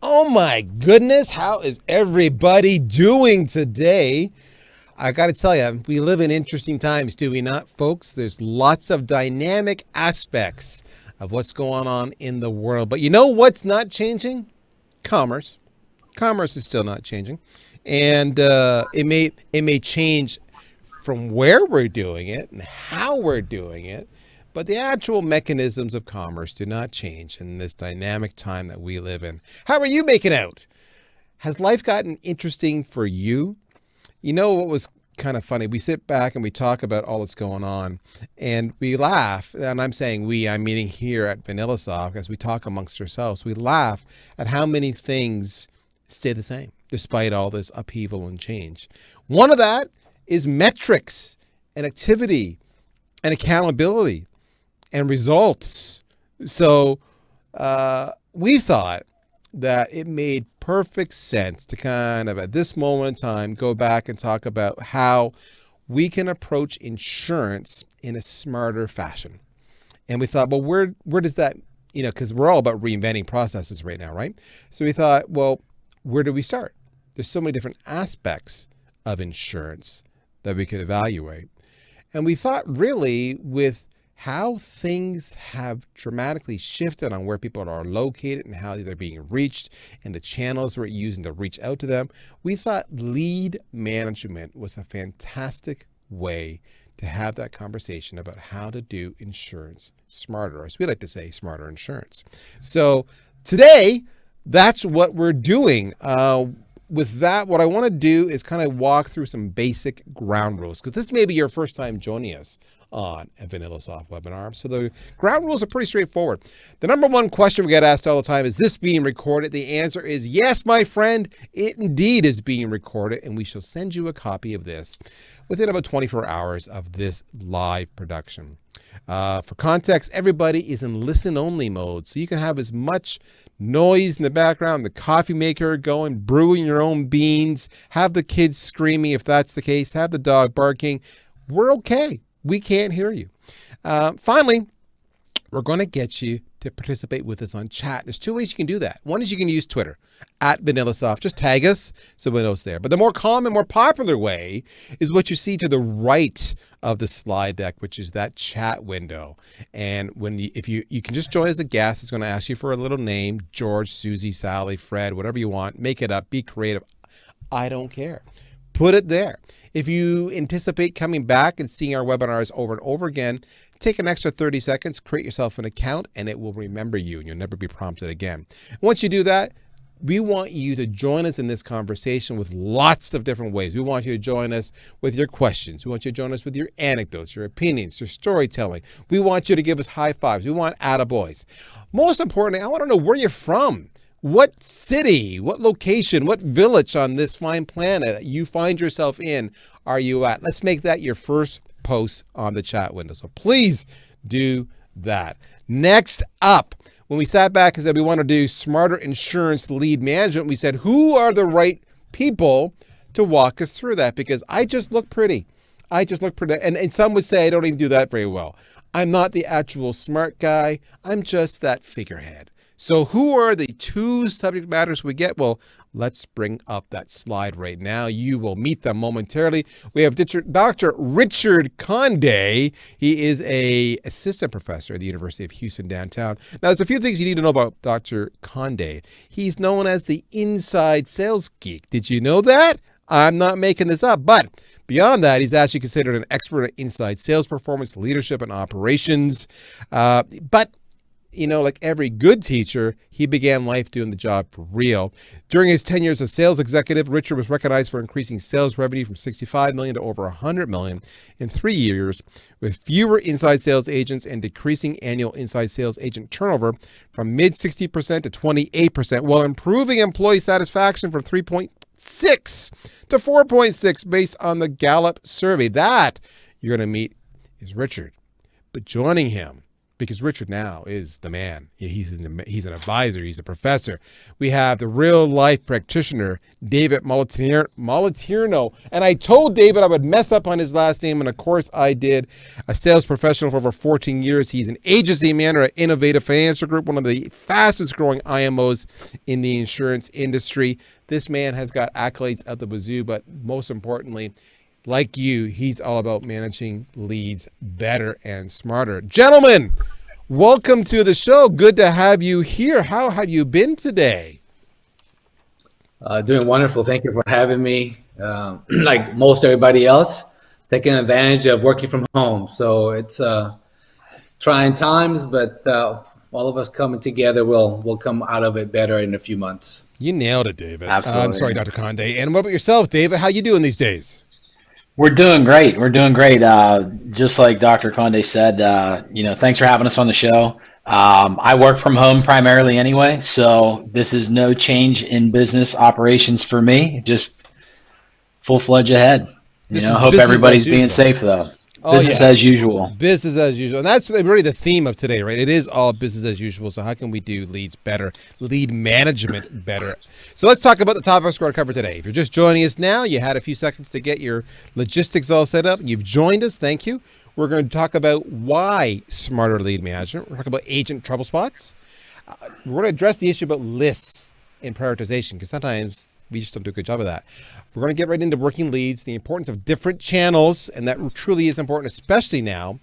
Oh my goodness, how is everybody doing today? I got to tell you, we live in interesting times, do we not, folks? There's lots of dynamic aspects of what's going on in the world. But you know what's not changing? Commerce. Commerce is still not changing. And it may change from where we're doing it and how we're doing it. But the actual mechanisms of commerce do not change in this dynamic time that we live in. How are you making out? Has life gotten interesting for you? You know what was kind of funny? We sit back and we talk about all that's going on and we laugh. And I'm saying we, I'm meaning here at VanillaSoft, as we talk amongst ourselves, we laugh at how many things stay the same despite all this upheaval and change. One of that is metrics and activity and accountability and results. So we thought that it made perfect sense to kind of at this moment in time go back and talk about how we can approach insurance in a smarter fashion. And we thought, well, where does that, because we're all about reinventing processes right now, right? So we thought, well, where do we start? There's so many different aspects of insurance that we could evaluate. And we thought really with how things have dramatically shifted on where people are located and how they're being reached and the channels we're using to reach out to them, we thought lead management was a fantastic way to have that conversation about how to do insurance smarter, or as we like to say, smarter insurance. So today, that's what we're doing. With that, what I want to do is kind of walk through some basic ground rules, because this may be your first time joining us on a VanillaSoft webinar. So the ground rules are pretty straightforward. The number one question we get asked all the time is this being recorded? The answer is yes, my friend, it indeed is being recorded, and we shall send you a copy of this within about 24 hours of this live production. For context, everybody is in listen-only mode, so you can have as much noise in the background, the coffee maker going, brewing your own beans, have the kids screaming if that's the case, have the dog barking. We're okay. We can't hear you. Finally, we're going to get you to participate with us on chat. There's two ways you can do that. One is you can use Twitter at VanillaSoft. Just tag us so we know it's there. But the more common, more popular way is what you see to the right of the slide deck, which is that chat window. And if you can just join as a guest, it's going to ask you for a little name, George, Susie, Sally, Fred, whatever you want. Make it up. Be creative. I don't care. Put it there. If you anticipate coming back and seeing our webinars over and over again, take an extra 30 seconds, create yourself an account, and it will remember you, and you'll never be prompted again. Once you do that, we want you to join us in this conversation with lots of different ways. We want you to join us with your questions. We want you to join us with your anecdotes, your opinions, your storytelling. We want you to give us high fives. We want attaboys. Most importantly, I want to know where you're from. What city, what location, what village on this fine planet you find yourself in are you at? Let's make that your first post on the chat window. So please do that. Next up, when we sat back and said we want to do smarter insurance lead management, we said, who are the right people to walk us through that? Because I just look pretty. I just look pretty. And some would say I don't even do that very well. I'm not the actual smart guy. I'm just that figurehead. So who are the two subject matters we get? Well, let's bring up that slide right now. You will meet them momentarily. We have Dr. Richard Conde. He is an assistant professor at the University of Houston downtown. Now, there's a few things you need to know about Dr. Conde. He's known as the Inside Sales Geek. Did you know that? I'm not making this up, but beyond that, he's actually considered an expert at inside sales performance, leadership, and operations. But like every good teacher, he began life doing the job for real. During his 10 years as sales executive, Richard was recognized for increasing sales revenue from $65 million to over $100 million in 3 years, with fewer inside sales agents and decreasing annual inside sales agent turnover from mid 60% to 28%, while improving employee satisfaction from 3.6 to 4.6 based on the Gallup survey. That you're going to meet is Richard. But joining him because Richard now is the man. He's an advisor. He's a professor. We have the real life practitioner, David Molitierno. And I told David I would mess up on his last name, and of course I did. A sales professional for over 14 years. He's an agency manager at Innovative Financial Group, one of the fastest growing IMOs in the insurance industry. This man has got accolades at the wazoo, but most importantly, like you, he's all about managing leads better and smarter. Gentlemen, welcome to the show. Good to have you here. How have you been today? Doing wonderful. Thank you for having me. Like most everybody else, taking advantage of working from home. So it's trying times, but all of us coming together, we'll come out of it better in a few months. You nailed it, David. Absolutely. I'm sorry, Dr. Conde. And what about yourself, David? How you doing these days? We're doing great. Just like Dr. Conde said, thanks for having us on the show. I work from home primarily anyway, so this is no change in business operations for me. Just full-fledged ahead. Hope everybody's being safe though. Business as usual. Business as usual. And that's really the theme of today, right? It is all business as usual. So how can we do leads better, lead management better? So let's talk about the topics we're going to cover today. If you're just joining us now, you had a few seconds to get your logistics all set up. You've joined us. Thank you. We're going to talk about why smarter lead management. We're talking about agent trouble spots. We're going to address the issue about lists and prioritization, because sometimes we just don't do a good job of that. We're going to get right into working leads, the importance of different channels, and that truly is important, especially now.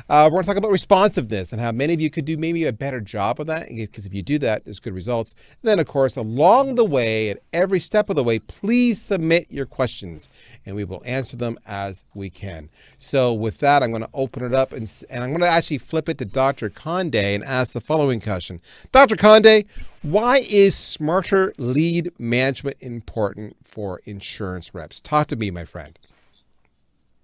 We're going to talk about responsiveness and how many of you could do maybe a better job of that, because if you do that, there's good results. And then, of course, along the way, at every step of the way, please submit your questions, and we will answer them as we can. So with that, I'm going to open it up, and I'm going to actually flip it to Dr. Conde and ask the following question. Dr. Conde, why is smarter lead management important for insurance reps? Talk to me, my friend.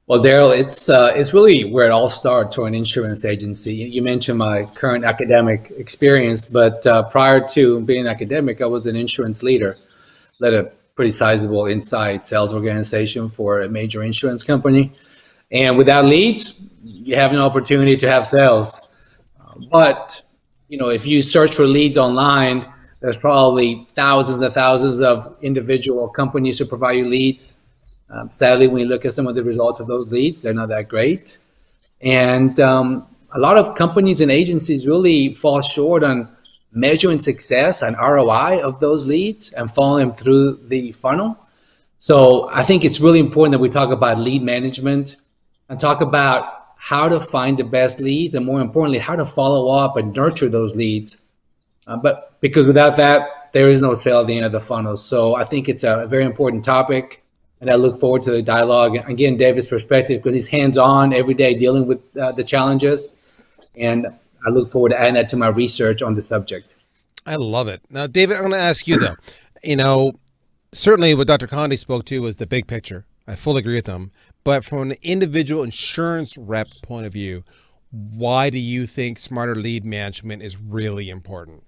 Well, Darryl, it's really where it all starts for an insurance agency. You mentioned my current academic experience, but prior to being an academic, I was an insurance leader, led a pretty sizable inside sales organization for a major insurance company. And without leads, you have no opportunity to have sales. But if you search for leads online, there's probably thousands and thousands of individual companies who provide you leads. Sadly, when you look at some of the results of those leads, they're not that great. And a lot of companies and agencies really fall short on measuring success and ROI of those leads and following them through the funnel. So I think it's really important that we talk about lead management and talk about how to find the best leads, and more importantly, how to follow up and nurture those leads. But because without that, there is no sale at the end of the funnel. So I think it's a very important topic, and I look forward to the dialogue. Again, David's perspective, because he's hands-on every day dealing with the challenges, and I look forward to adding that to my research on the subject. I love it. Now, David, I'm going to ask you though, certainly what Dr. Conde spoke to was the big picture. I fully agree with him. But from an individual insurance rep point of view, why do you think smarter lead management is really important?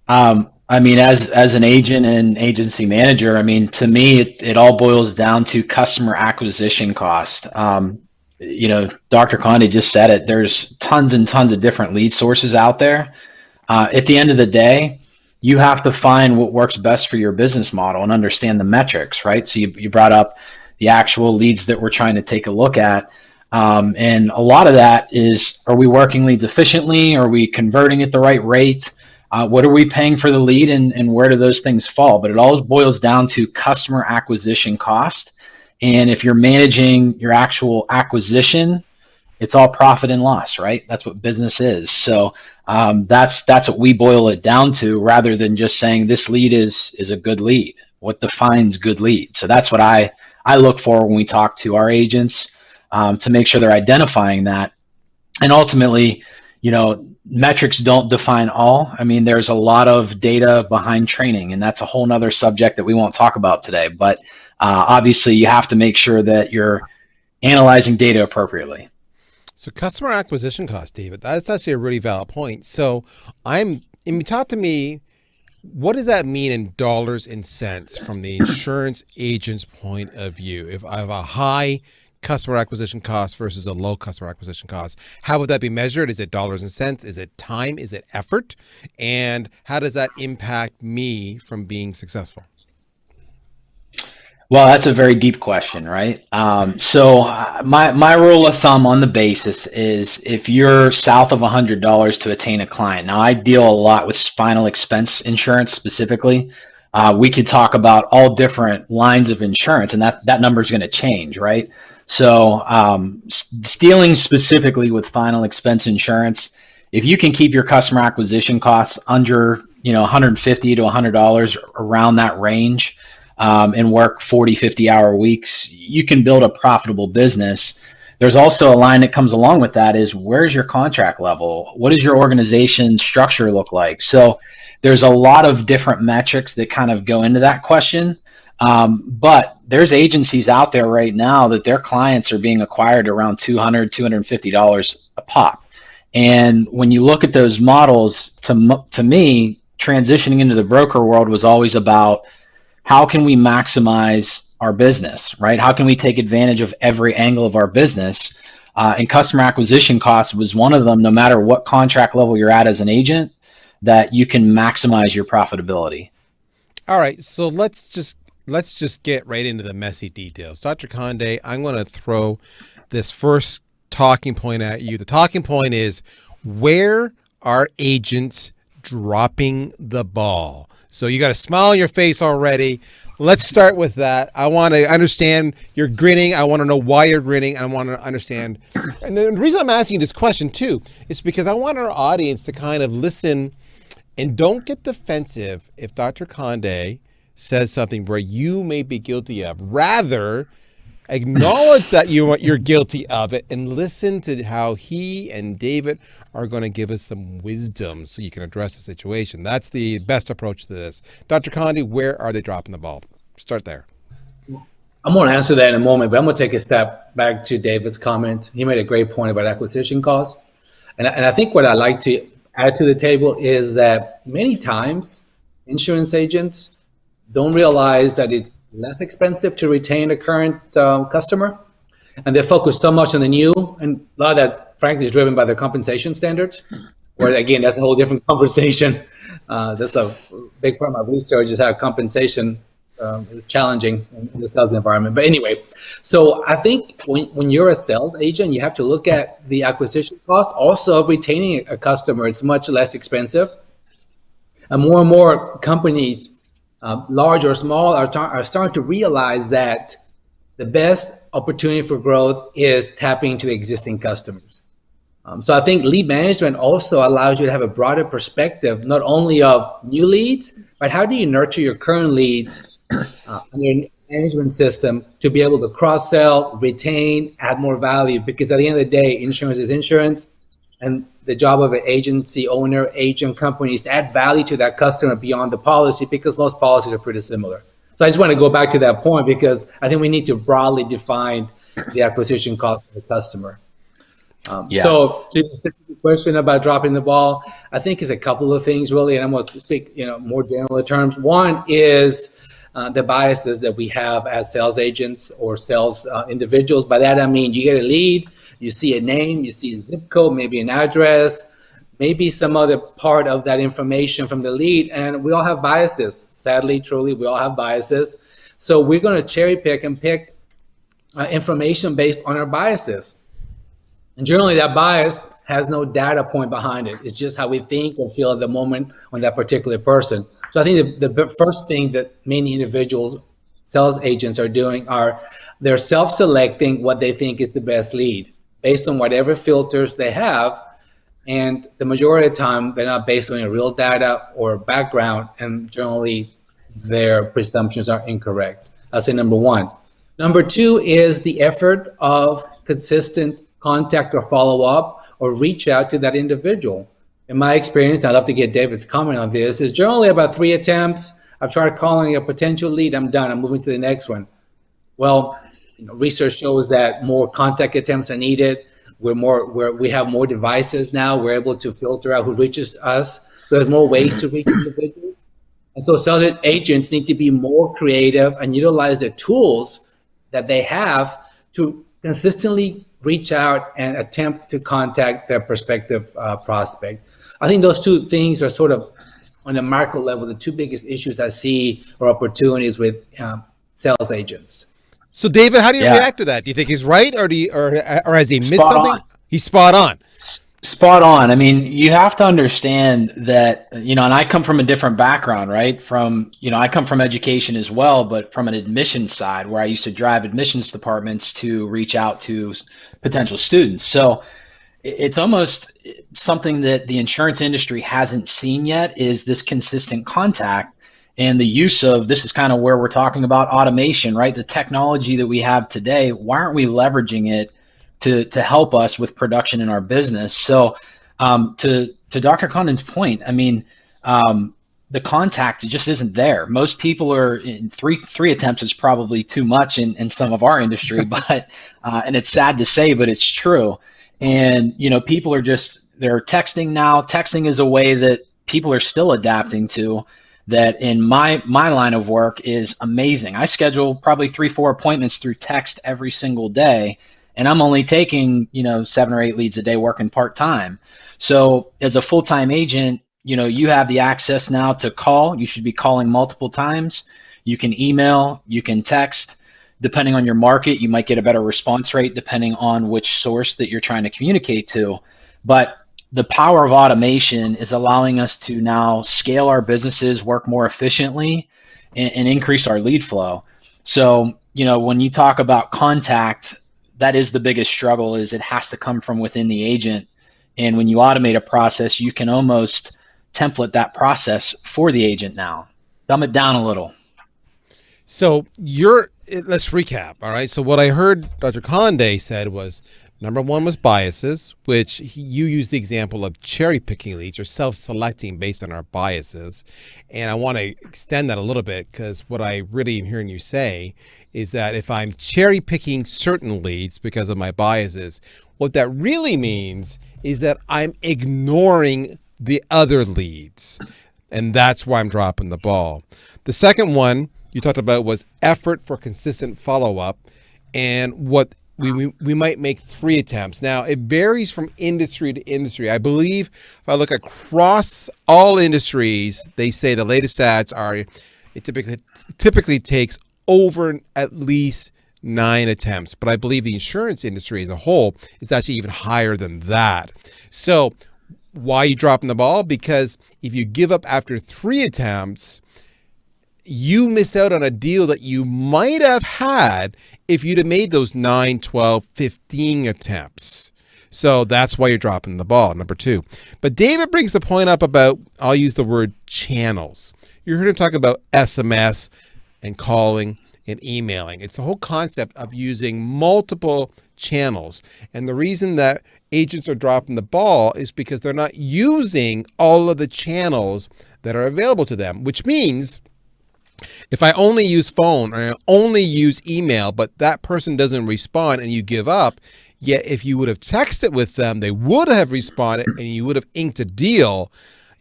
As an agent and agency manager, to me, it all boils down to customer acquisition cost. Dr. Conde just said it. There's tons and tons of different lead sources out there. At the end of the day, you have to find what works best for your business model and understand the metrics, right? So you brought up the actual leads that we're trying to take a look at. And a lot of that is, are we working leads efficiently? Are we converting at the right rate? What are we paying for the lead, and where do those things fall? But it all boils down to customer acquisition cost. And if you're managing your actual acquisition, it's all profit and loss, right? That's what business is. So that's what we boil it down to, rather than just saying this lead is a good lead. What defines good lead? So that's what I look for when we talk to our agents, to make sure they're identifying that. And ultimately, metrics don't define all. There's a lot of data behind training, and that's a whole nother subject that we won't talk about today. But obviously, you have to make sure that you're analyzing data appropriately. So customer acquisition cost, David, that's actually a really valid point. So talk to me, what does that mean in dollars and cents from the insurance agent's point of view? If I have a high customer acquisition cost versus a low customer acquisition cost. How would that be measured? Is it dollars and cents? Is it time? Is it effort? And how does that impact me from being successful? Well, that's a very deep question, right? My rule of thumb on the basis is if you're south of $100 to attain a client. Now, I deal a lot with final expense insurance specifically. We could talk about all different lines of insurance, and that number is going to change, right? So dealing specifically with final expense insurance, if you can keep your customer acquisition costs under $150 to $100 around that range, and work 40, 50-hour weeks, you can build a profitable business. There's also a line that comes along with that is, where's your contract level? What does your organization structure look like? So there's a lot of different metrics that kind of go into that question. But there's agencies out there right now that their clients are being acquired around $200, $250 a pop. And when you look at those models, to me, transitioning into the broker world was always about, how can we maximize our business, right? How can we take advantage of every angle of our business? And customer acquisition cost was one of them, no matter what contract level you're at as an agent, that you can maximize your profitability. All right, so let's just get right into the messy details. Dr. Conde, I'm going to throw this first talking point at you. The talking point is, where are agents dropping the ball? So you got a smile on your face already. Let's start with that. I want to understand, you're grinning. I want to know why you're grinning. I want to understand. And the reason I'm asking this question too is because I want our audience to kind of listen and don't get defensive if Dr. Conde says something where you may be guilty of. Rather, acknowledge that you're guilty of it and listen to how he and David are going to give us some wisdom so you can address the situation. That's the best approach to this. Dr. Conde, where are they dropping the ball? Start there. I'm going to answer that in a moment, but I'm going to take a step back to David's comment. He made a great point about acquisition cost. And I think what I like to add to the table is that many times insurance agents don't realize that it's less expensive to retain a current customer. And they focus so much on the new, and a lot of that, frankly, is driven by their compensation standards. Where again, that's a whole different conversation. That's a big part of my research is how compensation is challenging in the sales environment. But anyway, so I think when you're a sales agent, you have to look at the acquisition cost. Also, of retaining a customer, it's much less expensive. And more companies, large or small, are starting to realize that the best opportunity for growth is tapping into existing customers. So I think lead management also allows you to have a broader perspective, not only of new leads, but how do you nurture your current leads in your management system to be able to cross-sell, retain, add more value. Because at the end of the day, insurance is insurance, and the job of an agency owner, agent company is to add value to that customer beyond the policy, because most policies are pretty similar. So I just want to go back to that point, because I think we need to broadly define the acquisition cost for the customer. So to the specific question about dropping the ball, I think is a couple of things really, and I'm going to speak more general terms. One is the biases that we have as sales agents or sales individuals. By that I mean, you get a lead, you see a name, you see a zip code, maybe an address, maybe some other part of that information from the lead, and we all have biases. Sadly, truly, we all have biases. So we're going to cherry pick and pick information based on our biases. And generally that bias has no data point behind it. It's just how we think or feel at the moment on that particular person. So I think the first thing that many individuals, sales agents are doing are they're self-selecting what they think is the best lead based on whatever filters they have. And the majority of the time, they're not based on any real data or background, and generally their presumptions are incorrect. That's number one. Number two is the effort of consistent contact or follow up or reach out to that individual. In my experience, I'd love to get David's comment on this, is generally about 3 attempts. I've tried calling a potential lead, I'm done, I'm moving to the next one. Well, research shows that more contact attempts are needed. We have more devices now. We're able to filter out who reaches us. So there's more ways to reach individuals. And so sales agents need to be more creative and utilize the tools that they have to consistently reach out and attempt to contact their prospective prospect. I think those two things are sort of on a macro level, the two biggest issues I see or opportunities with sales agents. So, David, how do you Yeah. react to that? Do you think he's right, or or has he missed Spot something? on. He's spot on. Spot on. I mean, you have to understand that, and I come from a different background, right? I come from education as well, but from an admissions side where I used to drive admissions departments to reach out to potential students. So it's almost something that the insurance industry hasn't seen yet is this consistent contact and the use of, this is kind of where we're talking about automation, right? The technology that we have today, why aren't we leveraging it to help us with production in our business? So to Dr. Conde's point, I mean, the contact just isn't there. Most people are in three attempts is probably too much in some of our industry, but and it's sad to say, but it's true. And people are they're texting now. Texting is a way that people are still adapting to. That in my line of work is amazing. I schedule probably 3-4 appointments through text every single day, and I'm only taking 7 or 8 leads a day working part-time. So as a full-time agent, you have the access now to call. You should be calling multiple times. You can email, you can text. Depending on your market, you might get a better response rate depending on which source that you're trying to communicate to. But the power of automation is allowing us to now scale our businesses, work more efficiently, and increase our lead flow. So, when you talk about contact, that is the biggest struggle, is it has to come from within the agent. And when you automate a process, you can almost template that process for the agent now. Dumb it down a little. So let's recap. All right. So what I heard Dr. Conde said was, number one was biases, which you used the example of cherry picking leads or self-selecting based on our biases. And I want to extend that a little bit, because what I really am hearing you say is that if I'm cherry picking certain leads because of my biases, what that really means is that I'm ignoring the other leads. And that's why I'm dropping the ball. The second one you talked about was effort for consistent follow-up, and what we might make 3 attempts. Now, it varies from industry to industry. I believe if I look across all industries, they say the latest stats are it typically takes over at least 9 attempts. But I believe the insurance industry as a whole is actually even higher than that. So why are you dropping the ball? Because if you give up after 3 attempts, you miss out on a deal that you might have had if you'd have made those 9, 12, 15 attempts. So that's why you're dropping the ball, number 2. But David brings a point up about, I'll use the word channels. You heard him talk about SMS and calling and emailing. It's the whole concept of using multiple channels. And the reason that agents are dropping the ball is because they're not using all of the channels that are available to them, which means if I only use phone or I only use email, but that person doesn't respond and you give up, yet if you would have texted with them, they would have responded and you would have inked a deal,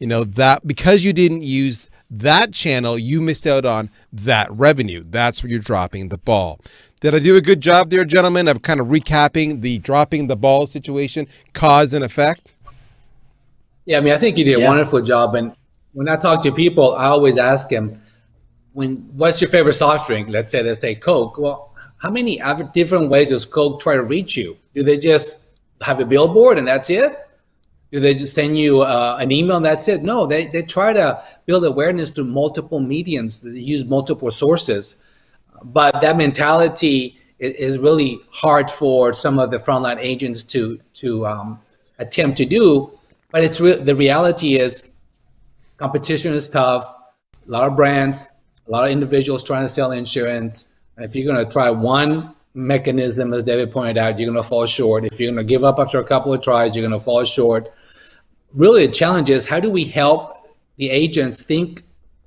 that because you didn't use that channel, you missed out on that revenue. That's where you're dropping the ball. Did I do a good job there, gentlemen, of kind of recapping the dropping the ball situation, cause and effect? Yeah, I mean, I think you did a wonderful job. And when I talk to people, I always ask them, what's your favorite soft drink? Let's say Coke. Well, how many other different ways does Coke try to reach you? Do they just have a billboard and that's it? Do they just send you an email and that's it? No, they try to build awareness through multiple mediums. They use multiple sources. But that mentality is really hard for some of the frontline agents to attempt to do. But the reality is competition is tough. A lot of brands, a lot of individuals trying to sell insurance. And if you're going to try one mechanism, as David pointed out, you're going to fall short. If you're going to give up after a couple of tries, you're going to fall short. Really, the challenge is, how do we help the agents think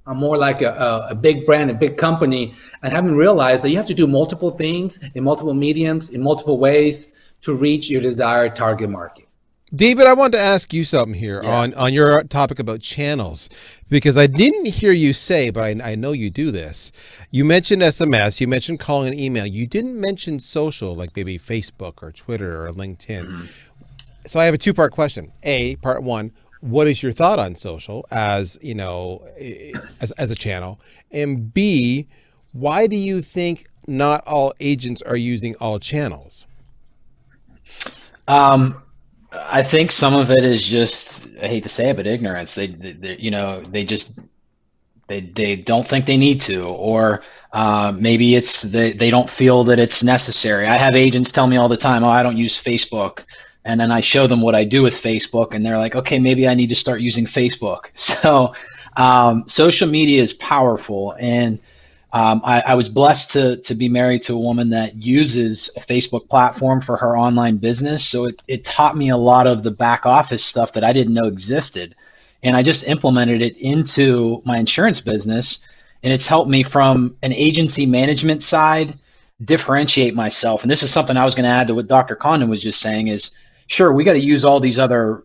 more like a big brand, a big company, and having realized that you have to do multiple things in multiple mediums, in multiple ways to reach your desired target market? David, I want to ask you something here Yeah. on your topic about channels, because I didn't hear you say, but I know you do this. You mentioned SMS, you mentioned calling and email. You didn't mention social, like maybe Facebook or Twitter or LinkedIn. Mhm. So I have a two-part question. A, part one, what is your thought on social as, as a channel? And B, why do you think not all agents are using all channels? I think some of it is just, I hate to say it, but ignorance. They don't think they need to, or maybe it's they don't feel that it's necessary. I have agents tell me all the time, "Oh, I don't use Facebook," and then I show them what I do with Facebook, and they're like, "Okay, maybe I need to start using Facebook." So, social media is powerful, and I was blessed to be married to a woman that uses a Facebook platform for her online business. So it taught me a lot of the back office stuff that I didn't know existed. And I just implemented it into my insurance business. And it's helped me from an agency management side differentiate myself. And this is something I was going to add to what Dr. Conde was just saying is, sure, we got to use all these other,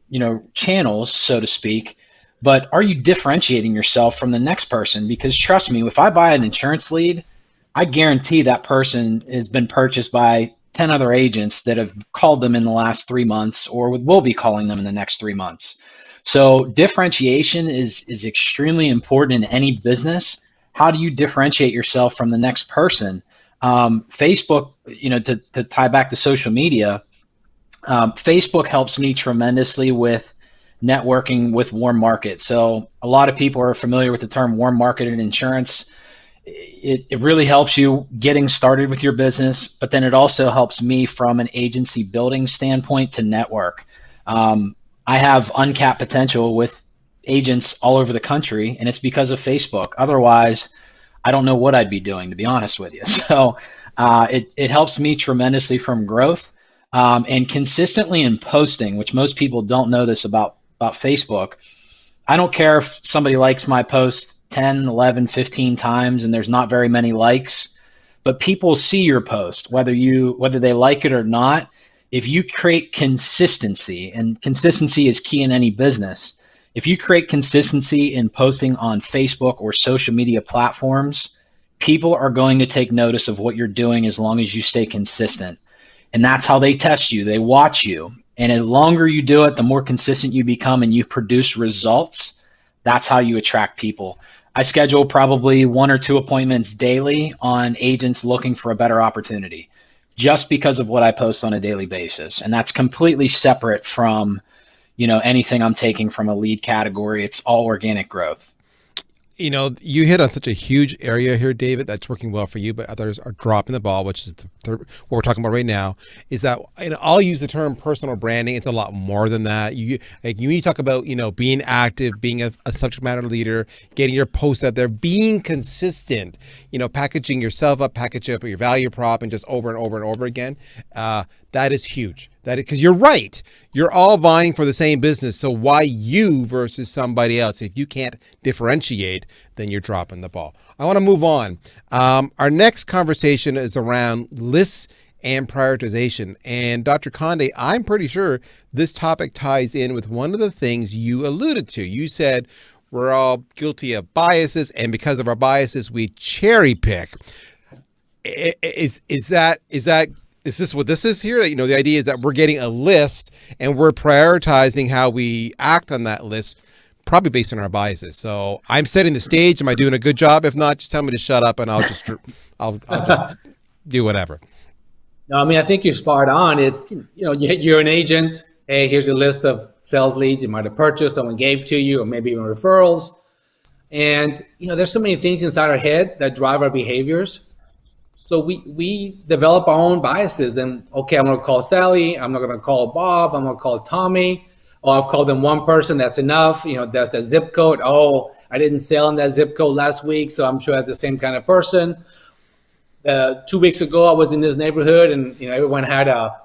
channels, so to speak, but are you differentiating yourself from the next person? Because trust me, if I buy an insurance lead, I guarantee that person has been purchased by 10 other agents that have called them in the last 3 months or will be calling them in the next 3 months. So differentiation is extremely important in any business. How do you differentiate yourself from the next person? Facebook, to tie back to social media, Facebook helps me tremendously with networking with warm market. So a lot of people are familiar with the term warm market in insurance. It really helps you getting started with your business, but then it also helps me from an agency building standpoint to network. I have uncapped potential with agents all over the country, and it's because of Facebook. Otherwise, I don't know what I'd be doing, to be honest with you. So it helps me tremendously from growth, and consistently in posting, which most people don't know this about Facebook. I don't care if somebody likes my post 10, 11, 15 times and there's not very many likes, but people see your post, whether they like it or not. If you create consistency, and consistency is key in any business, if you create consistency in posting on Facebook or social media platforms, people are going to take notice of what you're doing as long as you stay consistent. And that's how they test you. They watch you. And the longer you do it, the more consistent you become and you produce results. That's how you attract people. I schedule probably 1 or 2 appointments daily on agents looking for a better opportunity just because of what I post on a daily basis. And that's completely separate from, anything I'm taking from a lead category. It's all organic growth. You hit on such a huge area here, David, that's working well for you, but others are dropping the ball, which is what we're talking about right now, is that, I'll use the term personal branding. It's a lot more than that. You talk about, being active, being a subject matter leader, getting your posts out there, being consistent, packaging yourself up, packaging up your value prop and just over and over and over again. That is huge. Because you're right. You're all vying for the same business. So why you versus somebody else? If you can't differentiate, then you're dropping the ball. I want to move on. Our next conversation is around lists and prioritization. And Dr. Conde, I'm pretty sure this topic ties in with one of the things you alluded to. You said we're all guilty of biases, and because of our biases, we cherry pick. Is this what this is here? The idea is that we're getting a list and we're prioritizing how we act on that list, probably based on our biases. So I'm setting the stage. Am I doing a good job? If not, just tell me to shut up and I'll just do whatever. No, I think you're spot on. It's, you're an agent. Hey, here's a list of sales leads you might have purchased, someone gave to you, or maybe even referrals. And, there's so many things inside our head that drive our behaviors. So we develop our own biases, and okay, I'm going to call Sally. I'm not going to call Bob. I'm going to call Tommy. Oh, I've called them one person. That's enough. That's the zip code. Oh, I didn't sell in that zip code last week, so I'm sure that's the same kind of person. 2 weeks ago, I was in this neighborhood, and everyone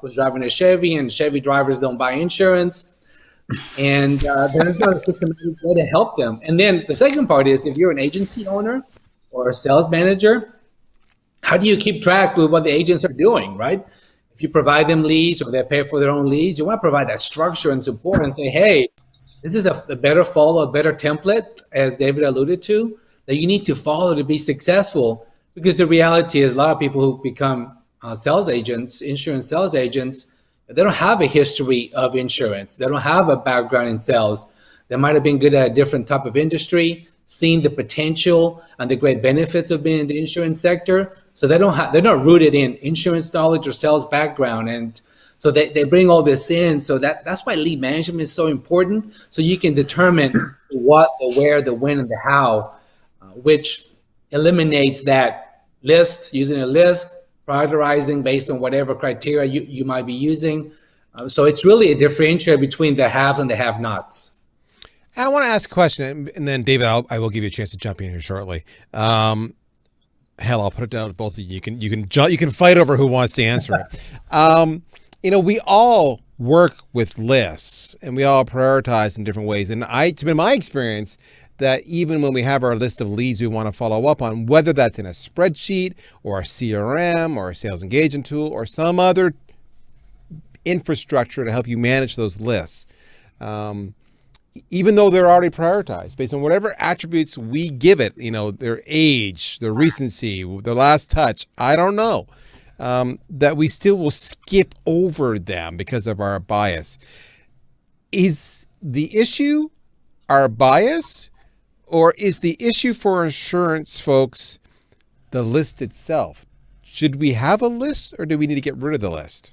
was driving a Chevy, and Chevy drivers don't buy insurance. And there's not a systematic way to help them. And then the second part is, if you're an agency owner or a sales manager, how do you keep track with what the agents are doing, right? if you provide them leads or they pay for their own leads, you want to provide that structure and support and say, hey, this is a better follow, a better template, as David alluded to, that you need to follow to be successful. Because the reality is a lot of people who become sales agents, insurance sales agents, they don't have a history of insurance. They don't have a background in sales. They might have been good at a different type of industry, seen the potential and the great benefits of being in the insurance sector. So they're not rooted in insurance knowledge or sales background. And so they bring all this in. So that's why lead management is so important. So you can determine what, the where, the when, and the how, which eliminates that list, using a list, prioritizing based on whatever criteria you might be using. So it's really a differentiator between the haves and the have-nots. I want to ask a question, and then David, I will give you a chance to jump in here shortly. Hell, I'll put it down to both of you. You can fight over who wants to answer it. We all work with lists, and we all prioritize in different ways. And it's been my experience that even when we have our list of leads we want to follow up on, whether that's in a spreadsheet or a CRM or a sales engagement tool or some other infrastructure to help you manage those lists, even though they're already prioritized based on whatever attributes we give it, their age, their recency, their last touch, I don't know, that we still will skip over them because of our bias. Is the issue our bias, or is the issue for insurance folks the list itself? Should we have a list, or do we need to get rid of the list?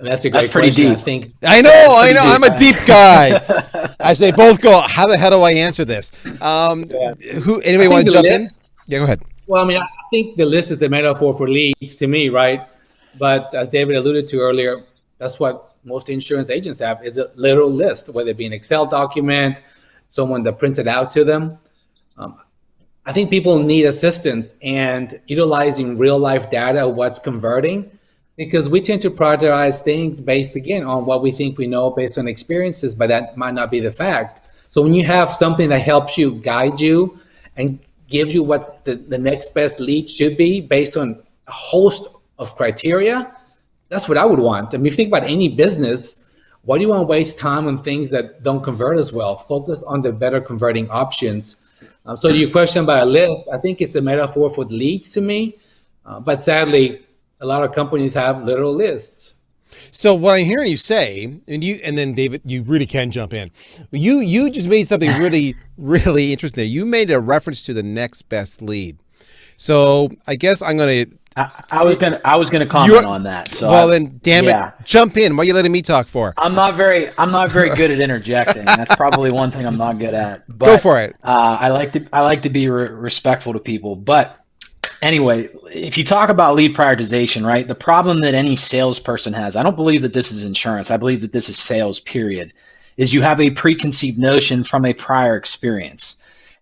That's a great question. Deep. I think. I know. I'm a deep guy. As they both go, how the hell do I answer this? Anybody want to jump in? Yeah, go ahead. Well, I think the list is the metaphor for leads to me, right? But as David alluded to earlier, that's what most insurance agents have, is a literal list, whether it be an Excel document, someone that prints it out to them. I think people need assistance and utilizing real life data of what's converting, because we tend to prioritize things based, again, on what we think we know based on experiences, but that might not be the fact. So when you have something that helps you, guide you, and gives you what the next best lead should be based on a host of criteria, that's what I would want. I mean, if you think about any business, why do you want to waste time on things that don't convert as well? Focus on the better converting options. So to your question about a list, I think it's a metaphor for leads to me, but sadly, a lot of companies have literal lists. So what I'm hearing you say, and then David, you really can jump in. You just made something really, really interesting. You made a reference to the next best lead. So I guess I'm going to. I was gonna comment on that. So then, damn it, jump in. What are you letting me talk for? I'm not very good at interjecting. That's probably one thing I'm not good at. But, go for it. I like to be respectful to people. But anyway, if you talk about lead prioritization, right? The problem that any salesperson has, I don't believe that this is insurance. I believe that this is sales. Period. Is you have a preconceived notion from a prior experience,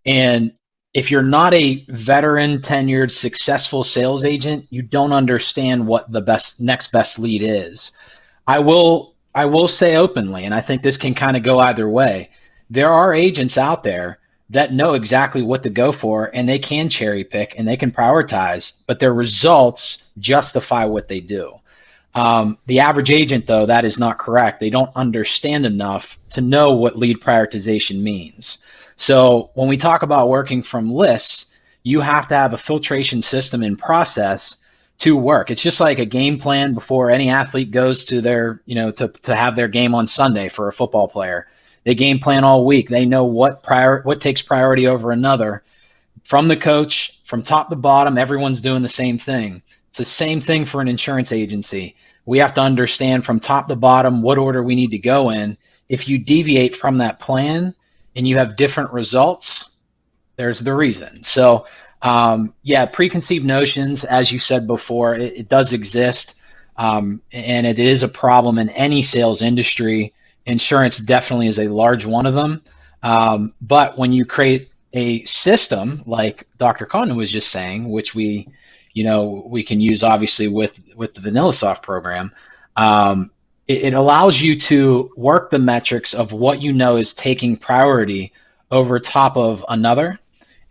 and if you're not a veteran, tenured, successful sales agent, you don't understand what the next best lead is. I will say openly, and I think this can kind of go either way. There are agents out there that know exactly what to go for, and they can cherry pick and they can prioritize, but their results justify what they do. The average agent, though, that is not correct. They don't understand enough to know what lead prioritization means. So when we talk about working from lists, you have to have a filtration system in process to work. It's just like a game plan before any athlete goes to their, to have their game on Sunday for a football player. They game plan all week. They know what takes priority over another. From the coach, from top to bottom, everyone's doing the same thing. It's the same thing for an insurance agency. We have to understand from top to bottom what order we need to go in. If you deviate from that plan and you have different results, there's the reason. So preconceived notions, as you said before, it does exist, and it is a problem in any sales industry. Insurance definitely is a large one of them. But when you create a system like Dr. Conde was just saying, which we can use obviously with the VanillaSoft program, it allows you to work the metrics of what is taking priority over top of another,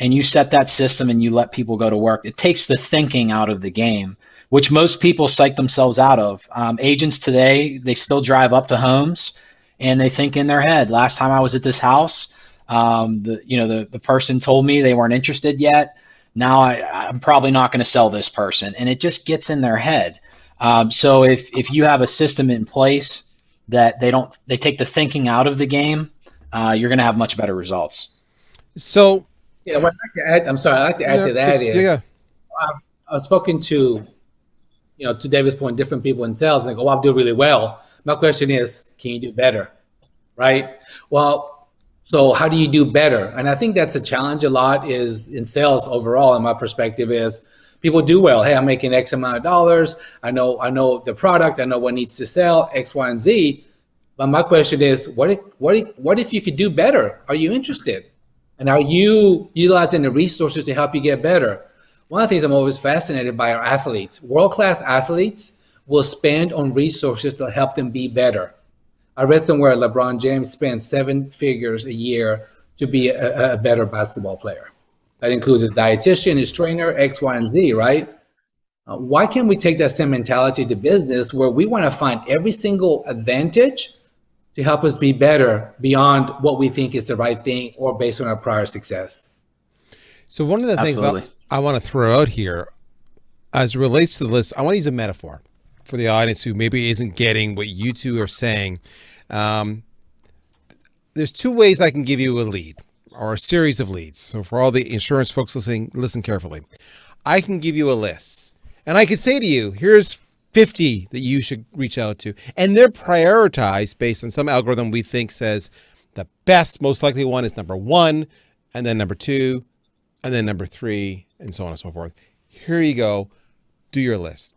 and you set that system and you let people go to work, it takes the thinking out of the game, which most people psych themselves out of. Agents today, they still drive up to homes and they think in their head, last time I was at this house, the person told me they weren't interested yet. Now I'm probably not going to sell this person. And it just gets in their head. So if you have a system in place that they take the thinking out of the game, you're going to have much better results. So, yeah, what I'd like to add, I'd like to add to that is I've spoken to, to David's point, different people in sales, and they go, well, I do really well. My question is, can you do better? Right? Well, so how do you do better? And I think that's a challenge a lot is in sales overall, in my perspective, is people do well. Hey, I'm making X amount of dollars. I know the product. I know what needs to sell, X, Y, and Z. But my question is, what if you could do better? Are you interested? And are you utilizing the resources to help you get better? One of the things I'm always fascinated by are athletes. World-class athletes will spend on resources to help them be better. I read somewhere LeBron James spends 7 figures a year to be a better basketball player. That includes his dietitian, his trainer, X, Y, and Z, right? Why can't we take that same mentality to business where we want to find every single advantage to help us be better beyond what we think is the right thing or based on our prior success? So one of the things I want to throw out here as it relates to the list, I want to use a metaphor for the audience who maybe isn't getting what you two are saying. There's 2 ways I can give you a lead or a series of leads. So for all the insurance folks listening, listen carefully. I can give you a list and I could say to you, here's 50 that you should reach out to. And they're prioritized based on some algorithm we think says the best, most likely one is number 1, and then number 2, and then number 3, and so on and so forth. Here you go. Do your list.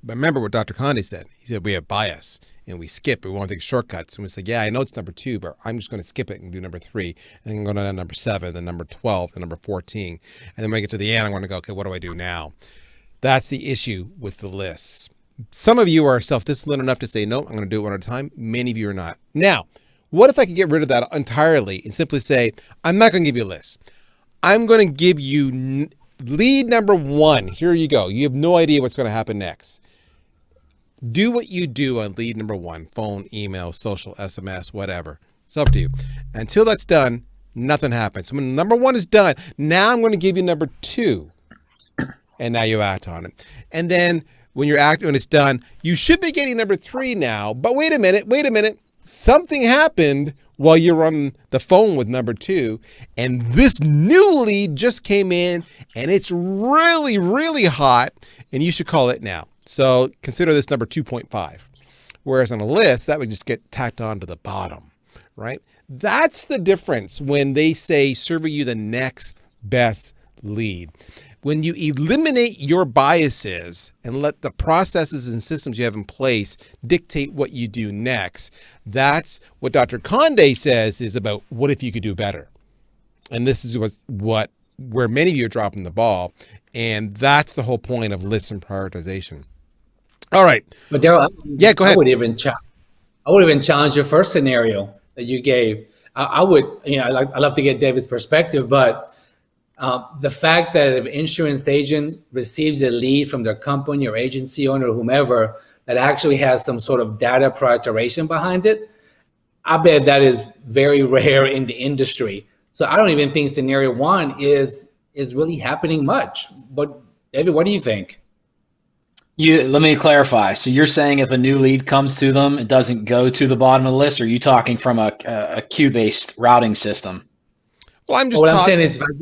But remember what Dr. Conde said. He said we have bias and we skip. We want to take shortcuts. And we say, yeah, I know it's number 2, but I'm just going to skip it and do number 3. And then I'm going to number 7, then number 12, then number 14. And then when I get to the end, I'm going to go, okay, what do I do now? That's the issue with the lists. Some of you are self-disciplined enough to say, no, I'm going to do it one at a time. Many of you are not. Now, what if I could get rid of that entirely and simply say, I'm not going to give you a list. I'm going to give you lead number 1. Here you go. You have no idea what's going to happen next. Do what you do on lead number 1, phone, email, social, SMS, whatever. It's up to you. Until that's done, nothing happens. So when number 1 is done, now I'm going to give you number 2. And now you act on it. And then when it's done, you should be getting number 3 now. But wait a minute. Something happened while you're on the phone with number 2. And this new lead just came in and it's really, really hot. And you should call it now. So consider this number 2.5. Whereas on a list, that would just get tacked on to the bottom, right? That's the difference when they say serving you the next best lead. When you eliminate your biases and let the processes and systems you have in place dictate what you do next, that's what Dr. Conde says is about what if you could do better. And this is where many of you are dropping the ball. And that's the whole point of lists and prioritization. All right. But Darryl, yeah, go ahead. I would even challenge your first scenario that you gave. I would, I'd love to get David's perspective, but the fact that an insurance agent receives a lead from their company or agency owner or whomever that actually has some sort of data prioritization behind it, I bet that is very rare in the industry. So I don't even think scenario 1 is really happening much. But David, what do you think? Let me clarify. So you're saying if a new lead comes to them, it doesn't go to the bottom of the list, or are you talking from a queue-based routing system? Well, I'm saying is if I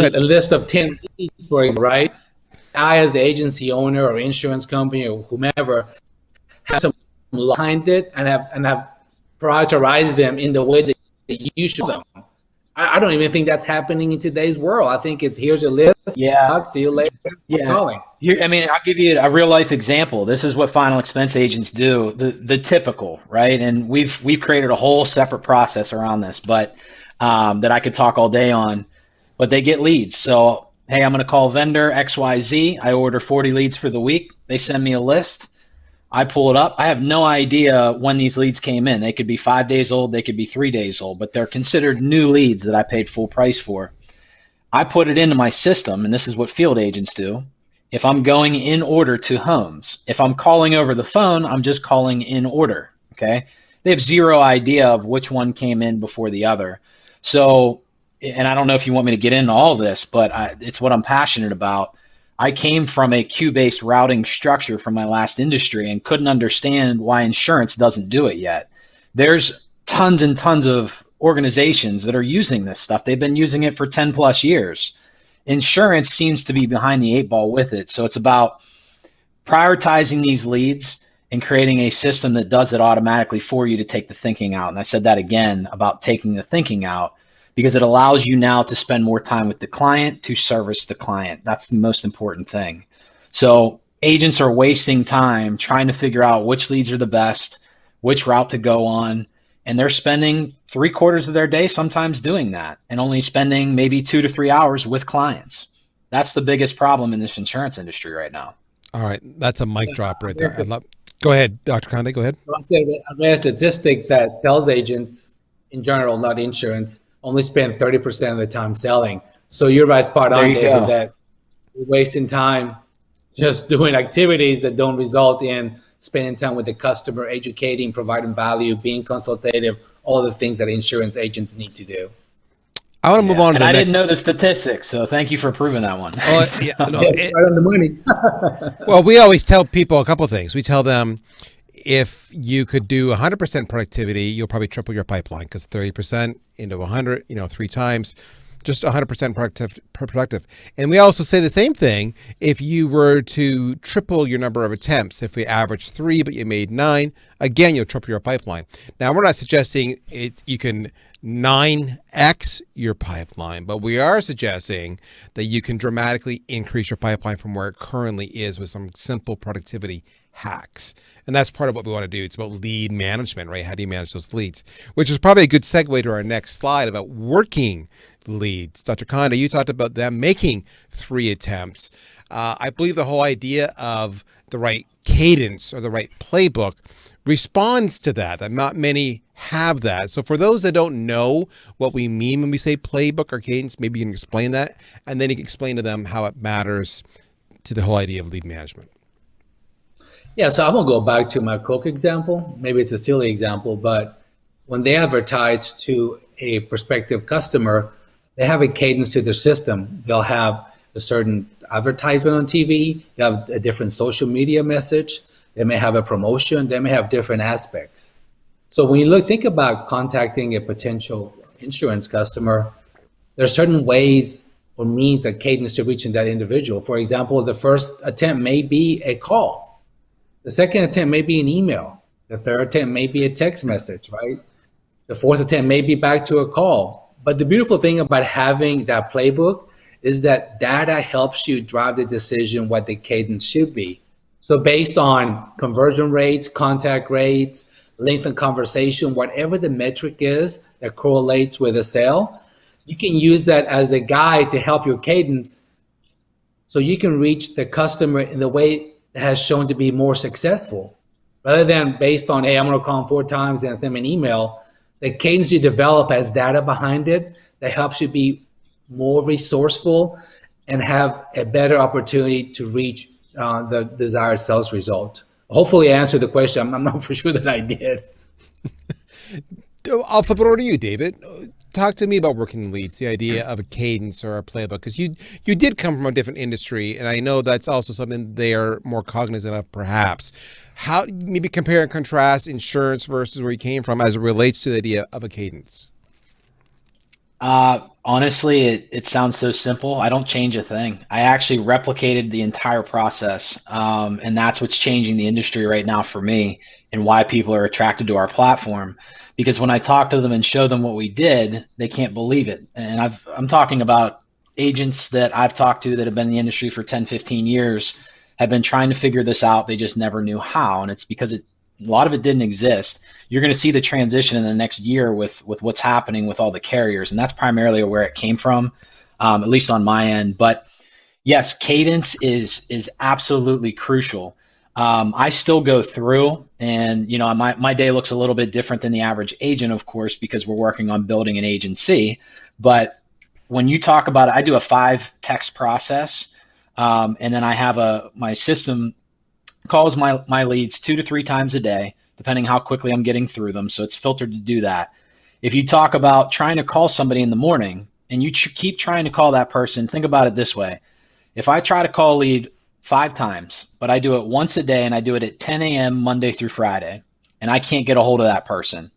give a list of 10 leads, for example, right? I, as the agency owner or insurance company or whomever, have some behind it and have prioritized them in the way that you should them. I don't even think that's happening in today's world. I think it's here's your list. Yeah. See you later. Yeah. I'll give you a real life example. This is what final expense agents do. The typical, right? And we've created a whole separate process around this, but that I could talk all day on. But they get leads. So hey, I'm going to call vendor XYZ. I order 40 leads for the week. They send me a list. I pull it up. I have no idea when these leads came in. They could be 5 days old. They could be 3 days old, but they're considered new leads that I paid full price for. I put it into my system, and this is what field agents do. If I'm going in order to homes, if I'm calling over the phone, I'm just calling in order. Okay. They have zero idea of which one came in before the other. So, and I don't know if you want me to get into all this, but it's what I'm passionate about. I came from a queue-based routing structure from my last industry and couldn't understand why insurance doesn't do it yet. There's tons and tons of organizations that are using this stuff. They've been using it for 10 plus years. Insurance seems to be behind the eight ball with it. So it's about prioritizing these leads and creating a system that does it automatically for you to take the thinking out. And I said that again about taking the thinking out, because it allows you now to spend more time with the client, to service the client. That's the most important thing. So agents are wasting time trying to figure out which leads are the best, which route to go on. And they're spending 3/4 of their day sometimes doing that, and only spending maybe 2 to 3 hours with clients. That's the biggest problem in this insurance industry right now. All right. That's a mic drop right there. Go ahead, Dr. Conde, go ahead. I read a statistic that sales agents in general, not insurance, only spend 30% of the time selling. So you're right, spot on, David, that we're wasting time just doing activities that don't result in spending time with the customer, educating, providing value, being consultative, all the things that insurance agents need to do. I want to move on to the I next. didn't know the statistics, so thank you for proving that one. Well, yeah, no, right on the money. well, we always tell people a couple of things. We tell them if you could do 100% productivity, you'll probably triple your pipeline, because 30% into 100, 3 times, just 100% productive. And we also say the same thing. If you were to triple your number of attempts, if we average 3, but you made 9, again, you'll triple your pipeline. Now, we're not suggesting you can 9x your pipeline, but we are suggesting that you can dramatically increase your pipeline from where it currently is with some simple productivity hacks. And that's part of what we want to do. It's about lead management, right? How do you manage those leads? Which is probably a good segue to our next slide about working leads. Dr. Conde, you talked about them making 3 attempts. I believe the whole idea of the right cadence or the right playbook responds to that. Not many have that. So for those that don't know what we mean when we say playbook or cadence, maybe you can explain that, and then you can explain to them how it matters to the whole idea of lead management. Yeah, so I'm going to go back to my Coke example. Maybe it's a silly example, but when they advertise to a prospective customer, they have a cadence to their system. They'll have a certain advertisement on TV. They have a different social media message. They may have a promotion. They may have different aspects. So when you think about contacting a potential insurance customer, there are certain ways or means that cadence to reaching that individual. For example, the first attempt may be a call. The second attempt may be an email. The third attempt may be a text message, right? The fourth attempt may be back to a call. But the beautiful thing about having that playbook is that data helps you drive the decision what the cadence should be. So based on conversion rates, contact rates, length of conversation, whatever the metric is that correlates with a sale, you can use that as a guide to help your cadence so you can reach the customer in the way that has shown to be more successful. Rather than based on, hey, I'm going to call them 4 times and send them an email, the cadence you develop has data behind it that helps you be more resourceful and have a better opportunity to reach the desired sales result. Hopefully I answered the question. I'm not for sure that I did. I'll flip it over to you, David. Talk to me about working leads, the idea of a cadence or a playbook, because you did come from a different industry, and I know that's also something they are more cognizant of, perhaps. How maybe compare and contrast insurance versus where you came from as it relates to the idea of a cadence? Honestly, it sounds so simple. I don't change a thing. I actually replicated the entire process, and that's what's changing the industry right now for me and why people are attracted to our platform. Because when I talk to them and show them what we did, they can't believe it. And I'm talking about agents that I've talked to that have been in the industry for 10, 15 years, have been trying to figure this out. They just never knew how. And it's because a lot of it didn't exist. You're going to see the transition in the next year with what's happening with all the carriers. And that's primarily where it came from, at least on my end. But yes, cadence is absolutely crucial. I still go through and, my day looks a little bit different than the average agent, of course, because we're working on building an agency. But when you talk about it, I do a 5 text process. And then I have my system calls my leads 2 to 3 times a day, depending how quickly I'm getting through them. So it's filtered to do that. If you talk about trying to call somebody in the morning and you keep trying to call that person, think about it this way. If I try to call a lead 5 times, but I do it once a day and I do it at 10 a.m. Monday through Friday, and I can't get a hold of that person,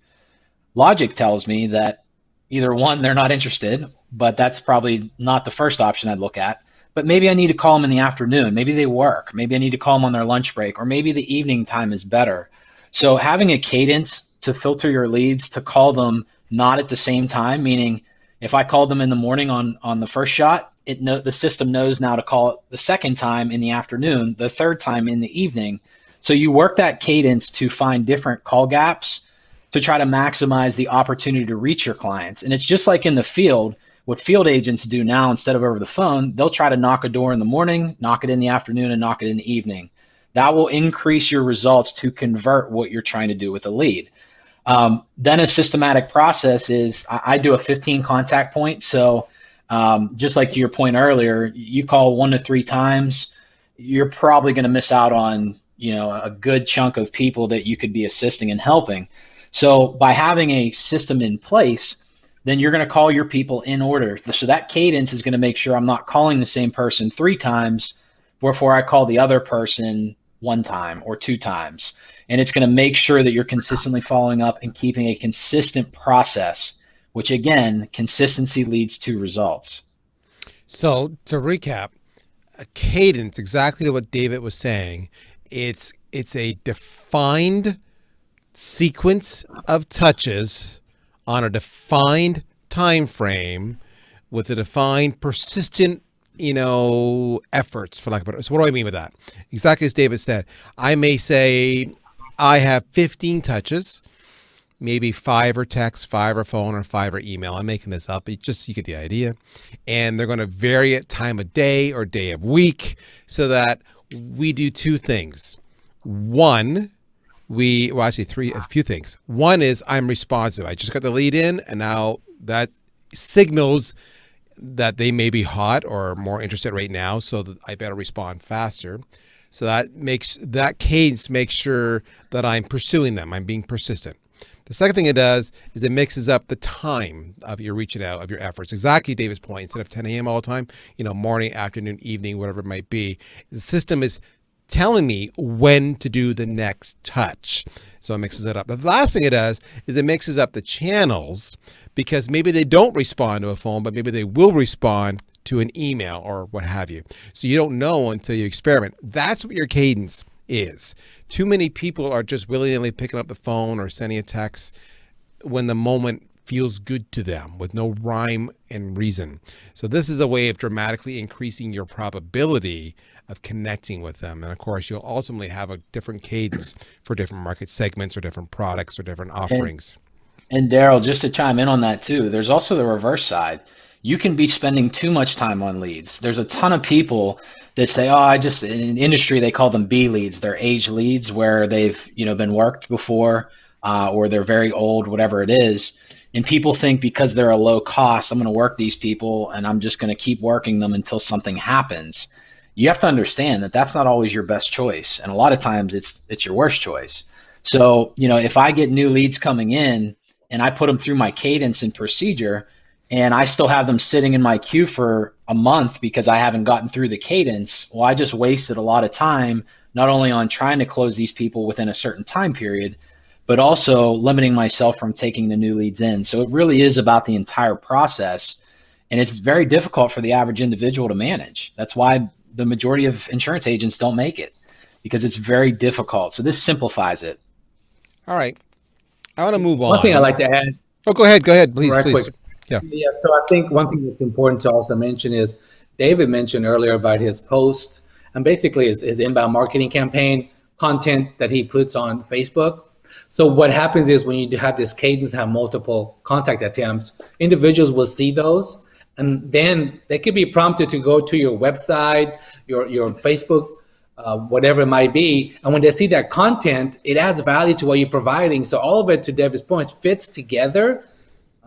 logic tells me that either one, they're not interested, but that's probably not the first option I'd look at. But maybe I need to call them in the afternoon. Maybe they work. Maybe I need to call them on their lunch break, or maybe the evening time is better. So having a cadence to filter your leads, to call them not at the same time, meaning if I called them in the morning on the first shot, the system knows now to call it the second time in the afternoon, the third time in the evening. So you work that cadence to find different call gaps to try to maximize the opportunity to reach your clients. And it's just like in the field. What field agents do now, instead of over the phone, they'll try to knock a door in the morning, knock it in the afternoon, and knock it in the evening. That will increase your results to convert what you're trying to do with a lead. Then a systematic process is I do a 15 contact point. So just like to your point earlier, you call 1 to 3 times, you're probably going to miss out on a good chunk of people that you could be assisting and helping. So by having a system in place, then you're going to call your people in order. So that cadence is going to make sure I'm not calling the same person 3 times before I call the other person 1 time or 2 times. And it's going to make sure that you're consistently following up and keeping a consistent process, which again, consistency leads to results. So to recap, a cadence, exactly what David was saying, it's a defined sequence of touches on a defined time frame with a defined persistent, efforts, for lack of a better. So what do I mean with that? Exactly as David said, I may say I have 15 touches, maybe 5 are text, 5 are phone, or 5 are email. I'm making this up. You get the idea. And they're going to vary at time of day or day of week so that we do 2 things. One, a few things. One is I'm responsive. I just got the lead in, and now that signals that they may be hot or more interested right now, so that I better respond faster. So that cadence makes sure that I'm pursuing them. I'm being persistent. The second thing it does is it mixes up the time of your reaching out, of your efforts. Exactly David's point. Instead of 10 a.m. all the time, morning, afternoon, evening, whatever it might be, the system is telling me when to do the next touch. So it mixes it up. The last thing it does is it mixes up the channels, because maybe they don't respond to a phone, but maybe they will respond to an email or what have you. So you don't know until you experiment. That's what your cadence is. Too many people are just willy-nilly picking up the phone or sending a text when the moment feels good to them with no rhyme and reason. So this is a way of dramatically increasing your probability of connecting with them. And of course, you'll ultimately have a different cadence for different market segments or different products or different offerings. And Darryl, just to chime in on that too, there's also the reverse side. You can be spending too much time on leads. There's a ton of people that say, in industry, they call them B leads. They're age leads where they've, been worked before, or they're very old, whatever it is. And people think because they're a low cost, I'm going to work these people and I'm just going to keep working them until something happens. You have to understand that that's not always your best choice. And a lot of times it's your worst choice. So, if I get new leads coming in and I put them through my cadence and procedure, and I still have them sitting in my queue for a month because I haven't gotten through the cadence, well, I just wasted a lot of time, not only on trying to close these people within a certain time period, but also limiting myself from taking the new leads in. So it really is about the entire process. And it's very difficult for the average individual to manage. That's why the majority of insurance agents don't make it, because it's very difficult. So this simplifies it. All right. I want to move on. One thing I'd like to add. Oh, go ahead. Please. Quick. Yeah. So I think one thing that's important to also mention is David mentioned earlier about his posts and basically his inbound marketing campaign content that he puts on Facebook. So what happens is when you have this cadence, have multiple contact attempts, individuals will see those, and then they could be prompted to go to your website, your Facebook, whatever it might be. And when they see that content, it adds value to what you're providing. So all of it, to David's point, fits together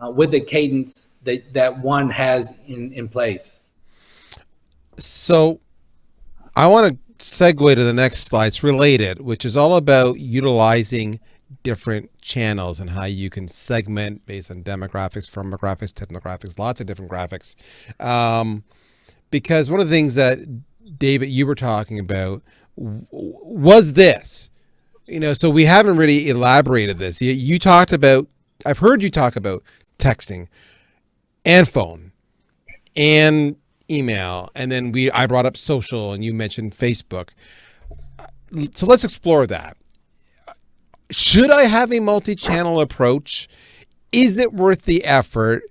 with the cadence that one has in place. So I want to segue to the next slide. It's related, which is all about utilizing different channels and how you can segment based on demographics, firmographics, technographics, lots of different graphics. Because one of the things that, David, you were talking about was this, so we haven't really elaborated this. You talked about, I've heard you talk about texting and phone and email, and then I brought up social and you mentioned Facebook. So let's explore that. Should I have a multi-channel approach? Is it worth the effort?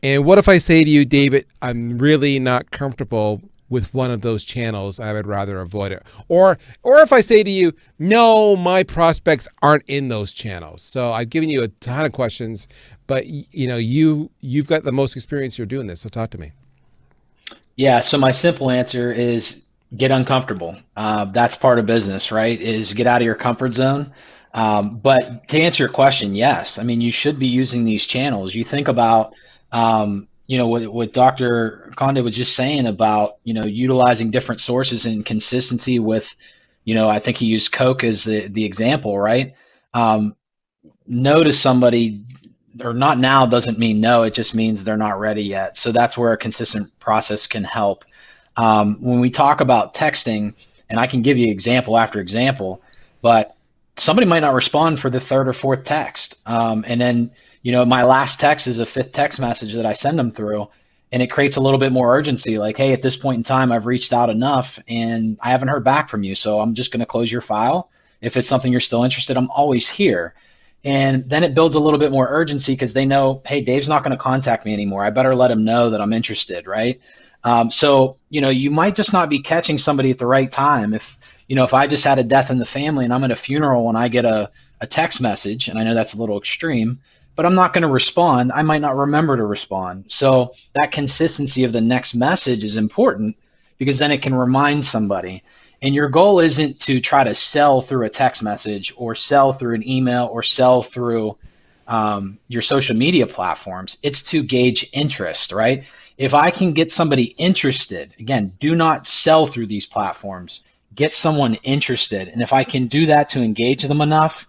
And what if I say to you, David, I'm really not comfortable with one of those channels, I would rather avoid it? Or if I say to you, no, my prospects aren't in those channels. So I've given you a ton of questions, but you've got the most experience, you're doing this. So talk to me. Yeah. So my simple answer is get uncomfortable. That's part of business, right? Is get out of your comfort zone. But to answer your question, yes. I mean, you should be using these channels. You think about, what Dr. Conde was just saying about, utilizing different sources and consistency with, I think he used Coke as the example, right? No to somebody or not now doesn't mean no. It just means they're not ready yet. So that's where a consistent process can help. When we talk about texting, and I can give you example after example, but somebody might not respond for the third or fourth text. And then, my last text is a fifth text message that I send them through, and it creates a little bit more urgency. Like, hey, at this point in time, I've reached out enough and I haven't heard back from you. So I'm just going to close your file. If it's something you're still interested, I'm always here. And then it builds a little bit more urgency because they know, hey, Dave's not going to contact me anymore. I better let him know that I'm interested, right? So, you might just not be catching somebody at the right time. If I just had a death in the family and I'm at a funeral and I get a text message, and I know that's a little extreme, but I'm not going to respond. I might not remember to respond. So that consistency of the next message is important because then it can remind somebody. And your goal isn't to try to sell through a text message or sell through an email or sell through your social media platforms. It's to gauge interest, right? If I can get somebody interested, again, do not sell through these platforms. Get someone interested. And if I can do that to engage them enough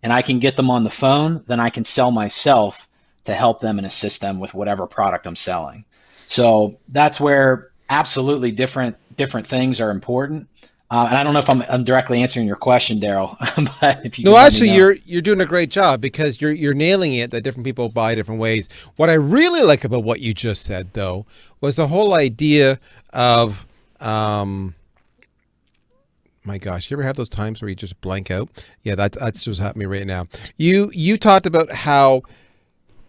and I can get them on the phone, then I can sell myself to help them and assist them with whatever product I'm selling. So that's where absolutely different things are important. And I don't know if I'm directly answering your question, Darryl, but if you no, actually, you're doing a great job because you're nailing it. That different people buy different ways. What I really like about what you just said, though, was the whole idea of, my gosh, you ever have those times where you just blank out? Yeah, that's just happening right now. You talked about how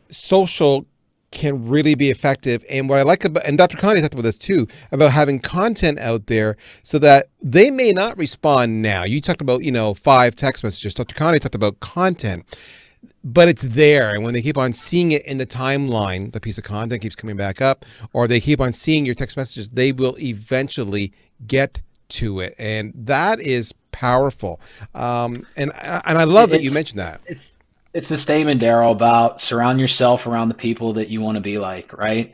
social can really be effective. And what I like about, and Dr. Conde talked about this too, about having content out there so that they may not respond now. You talked about, 5 text messages. Dr. Conde talked about content, but it's there. And when they keep on seeing it in the timeline, the piece of content keeps coming back up, or they keep on seeing your text messages, they will eventually get to it. And that is powerful. And I love that you mentioned that. It's a statement, Darryl, about surround yourself around the people that you want to be like, right?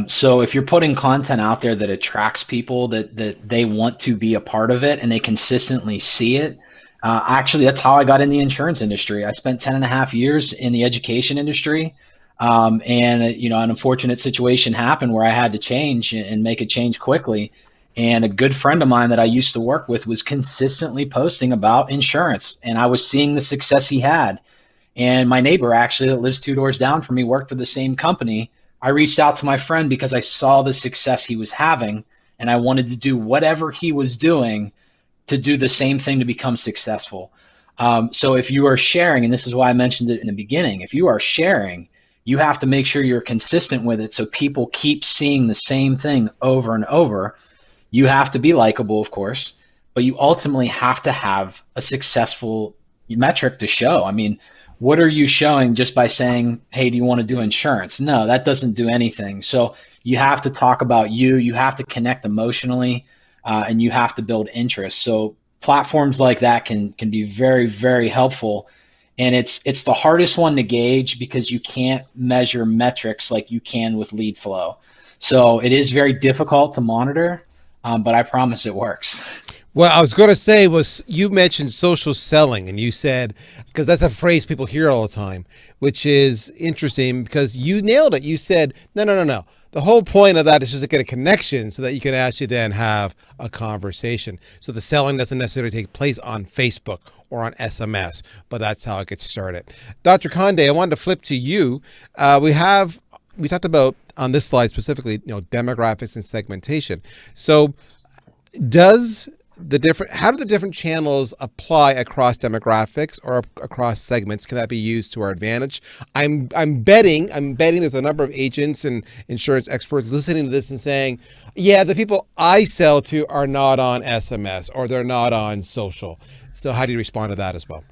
So if you're putting content out there that attracts people, that they want to be a part of it and they consistently see it. Actually, that's how I got in the insurance industry. I spent 10 and a half years in the education industry. And an unfortunate situation happened where I had to change and make a change quickly. And a good friend of mine that I used to work with was consistently posting about insurance, and I was seeing the success he had. And my neighbor, actually, that lives 2 doors down from me, worked for the same company. I reached out to my friend because I saw the success he was having, and I wanted to do whatever he was doing to do the same thing to become successful. So if you are sharing, and this is why I mentioned it in the beginning, if you are sharing, you have to make sure you're consistent with it so people keep seeing the same thing over and over. You have to be likable, of course, but you ultimately have to have a successful metric to show. I mean, what are you showing just by saying, hey, do you want to do insurance? No, that doesn't do anything. So you have to talk about you have to connect emotionally, and you have to build interest. So platforms like that can be very, very helpful. And it's the hardest one to gauge because you can't measure metrics like you can with lead flow. So it is very difficult to monitor, but I promise it works. Well, I was going to say was you mentioned social selling, and you said, because that's a phrase people hear all the time, which is interesting because you nailed it. You said, no. The whole point of that is just to get a connection so that you can actually then have a conversation. So the selling doesn't necessarily take place on Facebook or on SMS, but that's how it gets started. Dr. Conde, I wanted to flip to you. We talked about on this slide specifically, demographics and segmentation. So how do the different channels apply across demographics or across segments? Can that be used to our advantage? I'm betting there's a number of agents and insurance experts listening to this and saying, yeah, the people I sell to are not on SMS or they're not on social. So how do you respond to that as well?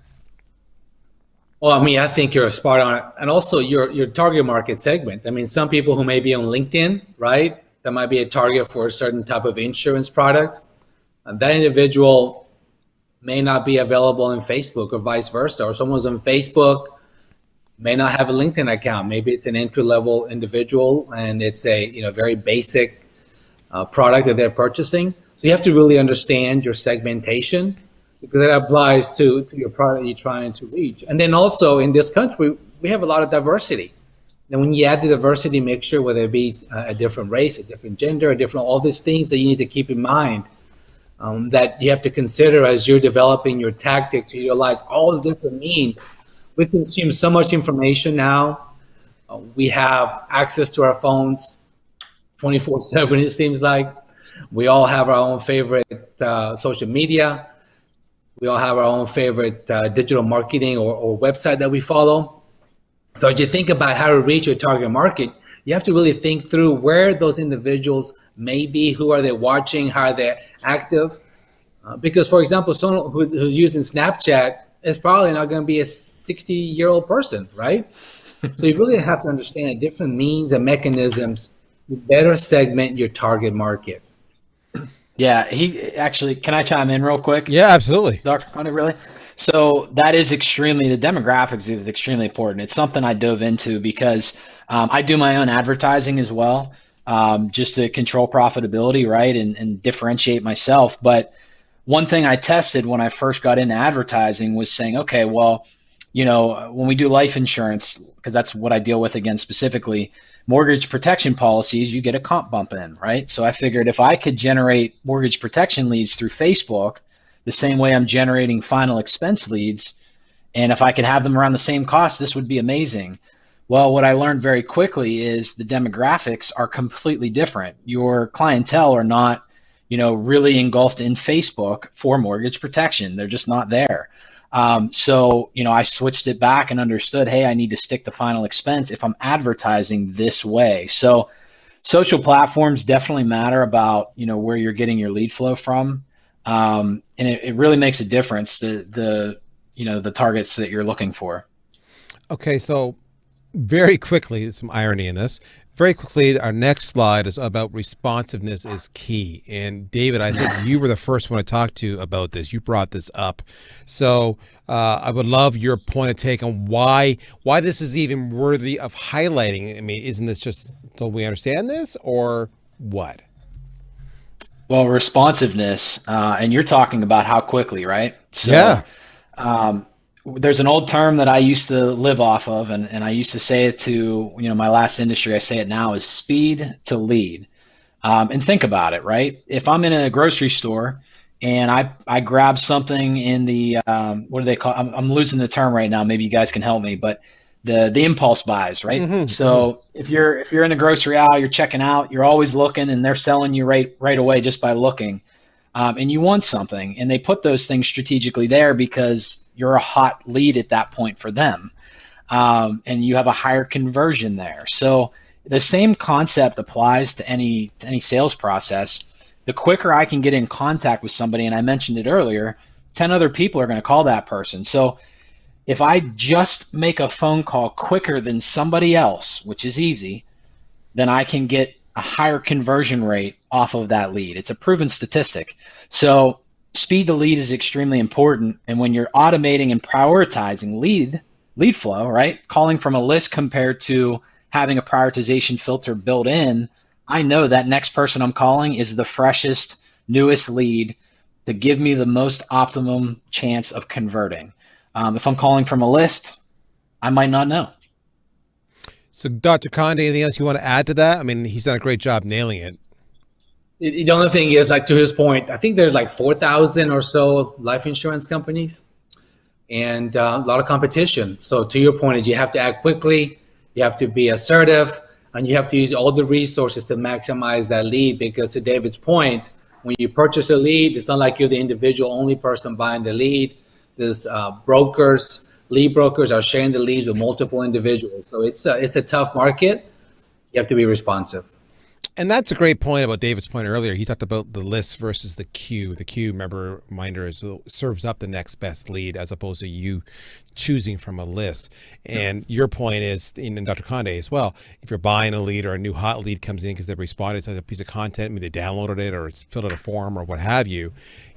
Well, I mean, I think you're spot on. And also your target market segment. I mean, some people who may be on LinkedIn, right? That might be a target for a certain type of insurance product. That individual may not be available in Facebook or vice versa, or someone's on Facebook may not have a LinkedIn account. Maybe it's an entry-level individual and it's a very basic product that they're purchasing. So you have to really understand your segmentation because it applies to your product you're trying to reach. And then also in this country, we have a lot of diversity. And when you add the diversity mixture, whether it be a different race, a different gender, all these things that you need to keep in mind, that you have to consider as you're developing your tactic to utilize all the different means. We consume so much information now. We have access to our phones 24/7, it seems like. We all have our own favorite social media. We all have our own favorite digital marketing or website that we follow. So as you think about how to reach your target market, you have to really think through where those individuals may be, who are they watching, how are they active. Because, for example, someone who's using Snapchat is probably not going to be a 60-year-old person, right? So you really have to understand different means and mechanisms to better segment your target market. Yeah, can I chime in real quick? Yeah, absolutely. Dr. Conde, really? So that is the demographics is extremely important. It's something I dove into because I do my own advertising as well, just to control profitability, right, and differentiate myself. But one thing I tested when I first got into advertising was saying, okay, well, when we do life insurance, because that's what I deal with again specifically, mortgage protection policies, you get a comp bump in, right? So I figured if I could generate mortgage protection leads through Facebook, the same way I'm generating final expense leads, and if I could have them around the same cost, this would be amazing. Well, what I learned very quickly is the demographics are completely different. Your clientele are not, really engulfed in Facebook for mortgage protection. They're just not there. So I switched it back and understood, hey, I need to stick to final expense if I'm advertising this way. So social platforms definitely matter about, where you're getting your lead flow from. And it really makes a difference, the targets that you're looking for. Okay, so very quickly, some irony in this. Very quickly, our next slide is about responsiveness is key. And David, I think you were the first one to talk to about this. You brought this up. So I would love your point of take on why this is even worthy of highlighting. I mean, isn't this just so we understand this or what? Well, responsiveness, and you're talking about how quickly, right? So, yeah. There's an old term that I used to live off of, and I used to say it to, my last industry. I say it now is speed to lead. And think about it, right? If I'm in a grocery store and I grab something in the, what do they call, I'm losing the term right now. Maybe you guys can help me, but the impulse buys, right? Mm-hmm. So if you're in the grocery aisle, you're checking out, you're always looking, and they're selling you right away just by looking. And you want something, and they put those things strategically there because you're a hot lead at that point for them, and you have a higher conversion there. So the same concept applies to any sales process. The quicker I can get in contact with somebody, and I mentioned it earlier, 10 other people are going to call that person. So if I just make a phone call quicker than somebody else, which is easy, then I can get a higher conversion rate off of that lead. It's a proven statistic. So speed to lead is extremely important. And when you're automating and prioritizing lead flow, right? Calling from a list compared to having a prioritization filter built in, I know that next person I'm calling is the freshest, newest lead to give me the most optimum chance of converting. If I'm calling from a list, I might not know. So Dr. Conde, anything else you want to add to that? I mean, he's done a great job nailing it. The only thing is, like, to his point, I think there's like 4,000 or so life insurance companies and a lot of competition. So to your point is you have to act quickly, you have to be assertive, and you have to use all the resources to maximize that lead, because to David's point, when you purchase a lead, it's not like you're the individual only person buying the lead. There's brokers, lead brokers are sharing the leads with multiple individuals. So it's a tough market. You have to be responsive. And that's a great point about David's point earlier. He talked about the list versus the queue. The queue, remember, reminder, serves up the next best lead as opposed to you choosing from a list. And your point is, and Dr. Conde as well, if you're buying a lead or a new hot lead comes in because they responded to a piece of content, maybe they downloaded it or it's filled out a form or what have you,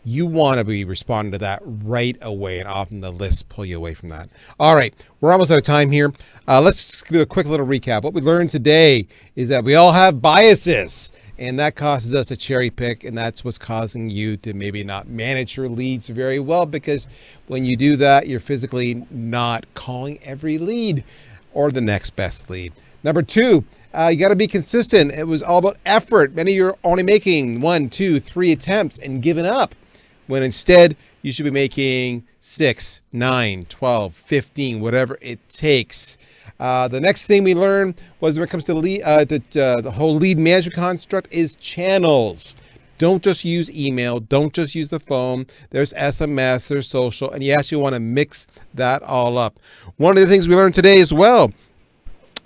you want to be responding to that right away, and often the lists pull you away from that. All right, we're almost out of time here. Let's do a quick little recap. What we learned today is that we all have biases, and that causes us to cherry pick, and that's what's causing you to maybe not manage your leads very well, because when you do that, you're physically not calling every lead or the next best lead. Number two, you got to be consistent. It was all about effort. Many of you are only making 1, 2, 3 attempts and giving up, when instead you should be making 6, 9, 12, 15, whatever it takes. The next thing we learned was when it comes to the whole lead management construct is channels. Don't just use email. Don't just use the phone. There's SMS, there's social, and you actually want to mix that all up. One of the things we learned today as well,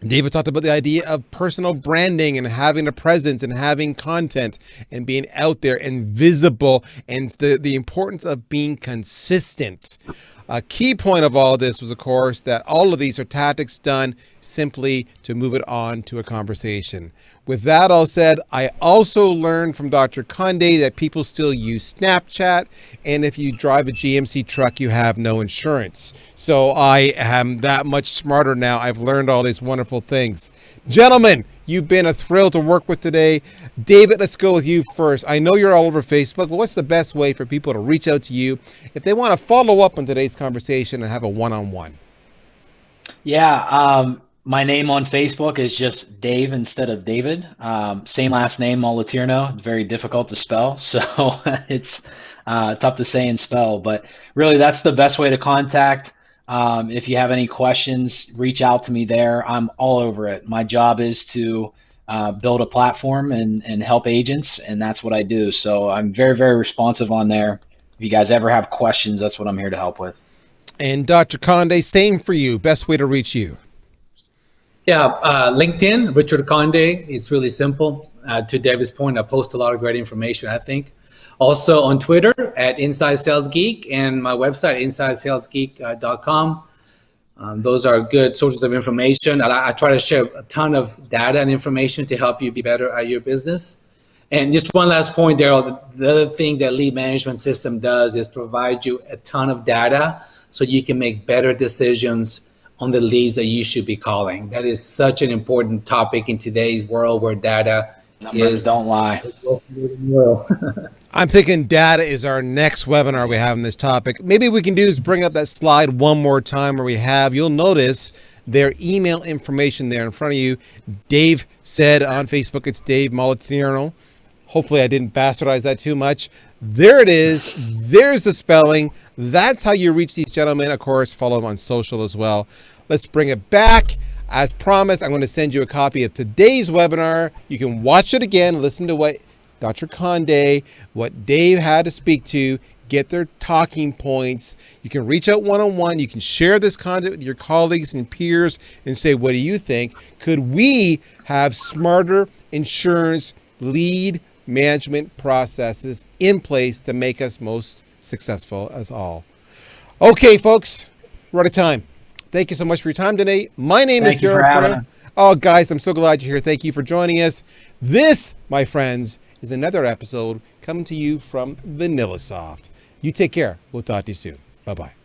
David talked about the idea of personal branding and having a presence and having content and being out there and visible, and the importance of being consistent. A key point of all of this was, of course, that all of these are tactics done simply to move it on to a conversation. With that all said, I also learned from Dr. Conde that people still use Snapchat, and if you drive a GMC truck, you have no insurance. So I am that much smarter now. I've learned all these wonderful things. Gentlemen, you've been a thrill to work with today. David, let's go with you first. I know you're all over Facebook, but what's the best way for people to reach out to you if they want to follow up on today's conversation and have a one-on-one? Yeah, my name on Facebook is just Dave instead of David. Same last name, Molitierno. It's very difficult to spell, so it's tough to say and spell. But really, that's the best way to contact. If you have any questions, reach out to me there. I'm all over it. My job is to build a platform and help agents, and that's what I do. So I'm very, very responsive on there. If you guys ever have questions, that's what I'm here to help with. And Dr. Conde, same for you. Best way to reach you? Yeah, LinkedIn, Richard Conde. It's really simple. To David's point, I post a lot of great information, I think. Also on Twitter at Inside Sales Geek, and my website, InsideSalesGeek.com. Those are good sources of information. I try to share a ton of data and information to help you be better at your business. And just one last point, Darryl, the other thing that lead management system does is provide you a ton of data so you can make better decisions on the leads that you should be calling. That is such an important topic in today's world where data Numbers don't lie. I'm thinking data is our next webinar we have on this topic. Maybe we can do is bring up that slide one more time where we have, you'll notice their email information there in front of you. Dave said on Facebook, it's Dave Molitierno. Hopefully I didn't bastardize that too much. There it is. There's the spelling. That's how you reach these gentlemen. Of course, follow them on social as well. Let's bring it back. As promised, I'm going to send you a copy of today's webinar. You can watch it again, listen to what Dr. Conde, what Dave had to speak to, get their talking points. You can reach out one-on-one. You can share this content with your colleagues and peers and say, what do you think? Could we have smarter insurance lead management processes in place to make us most successful as all? Okay, folks, we're out of time. Thank you so much for your time today. My name is Darryl Praill. Oh, guys, I'm so glad you're here. Thank you for joining us. This, my friends, is another episode coming to you from VanillaSoft. You take care. We'll talk to you soon. Bye-bye.